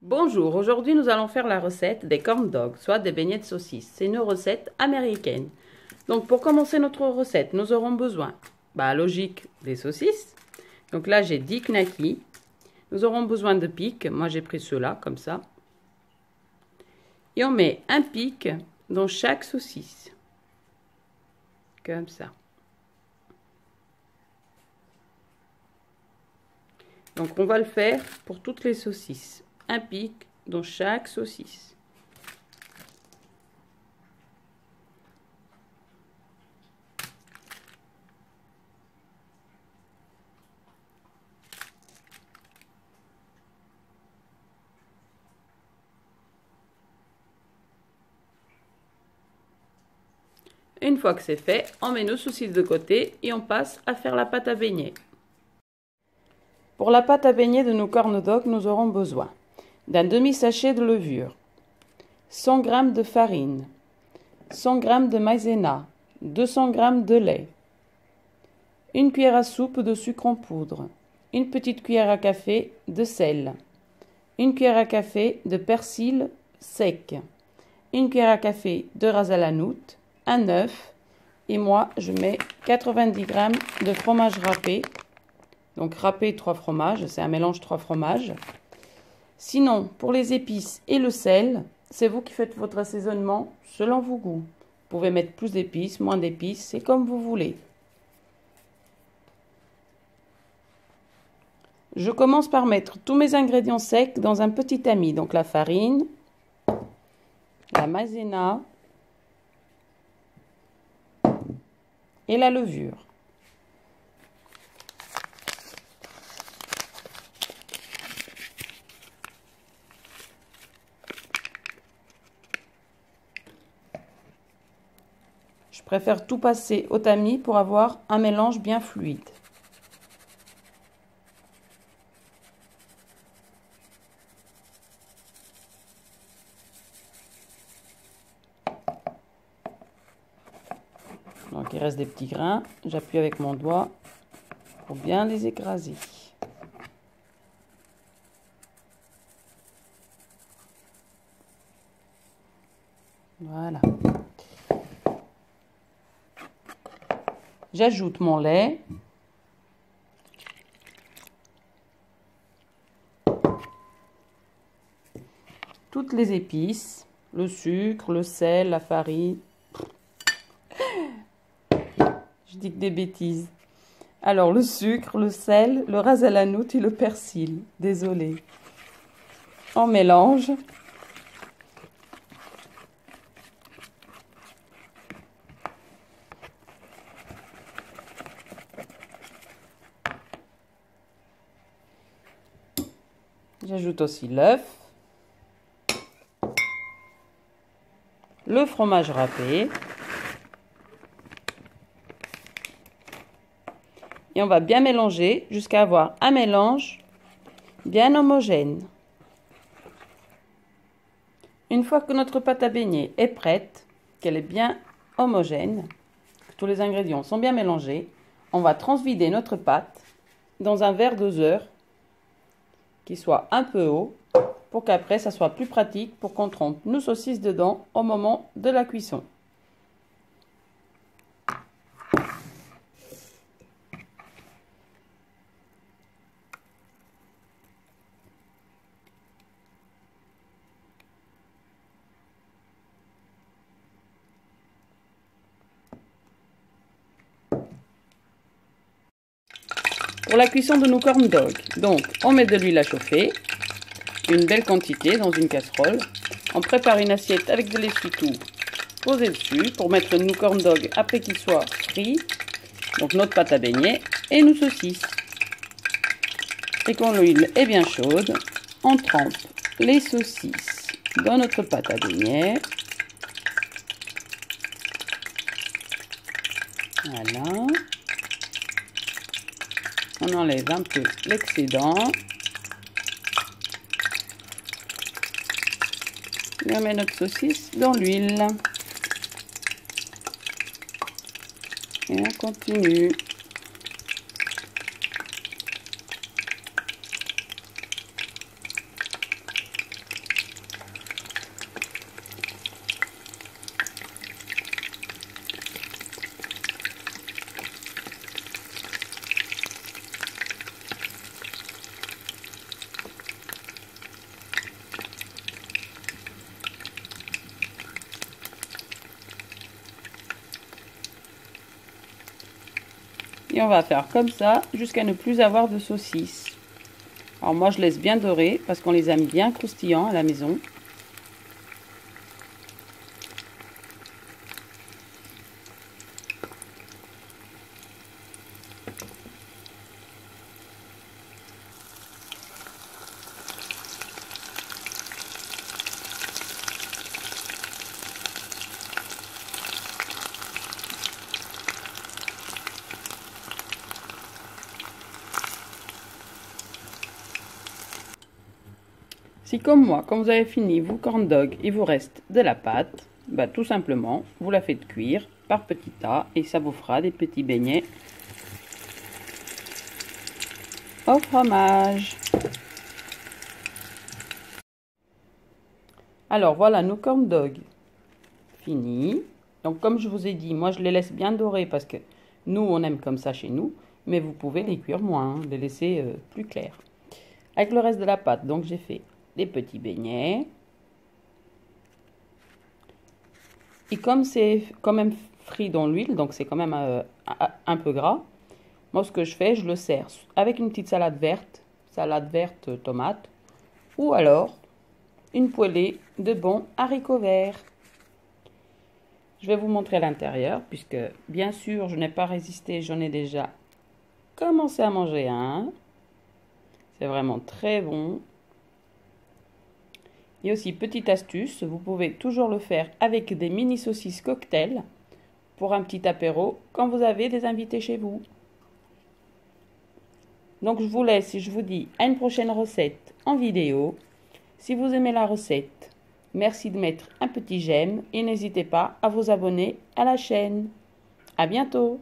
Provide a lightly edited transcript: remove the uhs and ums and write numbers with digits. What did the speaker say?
Bonjour, aujourd'hui nous allons faire la recette des corn dogs, soit des beignets de saucisse. C'est une recette américaine. Donc pour commencer notre recette, nous aurons besoin, logique, des saucisses. Donc là j'ai 10 knackis. Nous aurons besoin de pics, moi j'ai pris ceux-là, comme ça. Et on met un pic dans chaque saucisse. Comme ça. Donc on va le faire pour toutes les saucisses. Un pic dans chaque saucisse. Une fois que c'est fait, on met nos saucisses de côté et on passe à faire la pâte à beignets. Pour la pâte à beignets de nos corn dogs, nous aurons besoin d'un demi-sachet de levure, 100 g de farine, 100 g de maïzena, 200 g de lait, une cuillère à soupe de sucre en poudre, une petite cuillère à café de sel, une cuillère à café de persil sec, une cuillère à café de ras à la noute, un œuf, et moi je mets 90 g de fromage râpé. Donc râpé 3 fromages, c'est un mélange 3 fromages. Sinon, pour les épices et le sel, c'est vous qui faites votre assaisonnement selon vos goûts. Vous pouvez mettre plus d'épices, moins d'épices, c'est comme vous voulez. Je commence par mettre tous mes ingrédients secs dans un petit tamis. Donc la farine, la maïzena et la levure. Je préfère tout passer au tamis pour avoir un mélange bien fluide. Donc il reste des petits grains, j'appuie avec mon doigt pour bien les écraser. Voilà. J'ajoute mon lait. Toutes les épices, le sucre, le sel, la farine. Je dis que des bêtises. Alors le sucre, le sel, le ras à la noute et le persil. Désolée. On mélange. J'ajoute aussi l'œuf, le fromage râpé et on va bien mélanger jusqu'à avoir un mélange bien homogène. Une fois que notre pâte à beignets est prête, qu'elle est bien homogène, que tous les ingrédients sont bien mélangés, on va transvider notre pâte dans un verre doseur qui soit un peu haut pour qu'après ça soit plus pratique pour qu'on trempe nos saucisses dedans au moment de la cuisson. Pour la cuisson de nos corn dogs, donc on met de l'huile à chauffer, une belle quantité dans une casserole. On prépare une assiette avec de l'essuie-tout posé dessus pour mettre nos corn dogs après qu'ils soient frits. Donc notre pâte à beignets et nos saucisses. Et quand l'huile est bien chaude, on trempe les saucisses dans notre pâte à beignets. Voilà. On enlève un peu l'excédent. Et on met notre saucisse dans l'huile. Et on continue. Et on va faire comme ça jusqu'à ne plus avoir de saucisses. Alors moi je laisse bien dorer parce qu'on les aime bien croustillants à la maison. Si comme moi, quand vous avez fini vos corn dogs, il vous reste de la pâte, bah, tout simplement, vous la faites cuire par petits tas et ça vous fera des petits beignets au fromage. Alors voilà nos corn dogs finis. Donc comme je vous ai dit, moi je les laisse bien dorer parce que nous on aime comme ça chez nous, mais vous pouvez les cuire moins, les laisser plus clairs. Avec le reste de la pâte, donc j'ai fait des petits beignets. Et comme c'est quand même frit dans l'huile, donc c'est quand même un peu gras, moi ce que je fais, je le sers avec une petite salade verte tomate, ou alors une poêlée de bons haricots verts. Je vais vous montrer l'intérieur, puisque bien sûr je n'ai pas résisté, j'en ai déjà commencé à manger un. C'est vraiment très bon. Et aussi, petite astuce, vous pouvez toujours le faire avec des mini saucisses cocktail pour un petit apéro quand vous avez des invités chez vous. Donc je vous laisse et je vous dis à une prochaine recette en vidéo. Si vous aimez la recette, merci de mettre un petit j'aime et n'hésitez pas à vous abonner à la chaîne. À bientôt!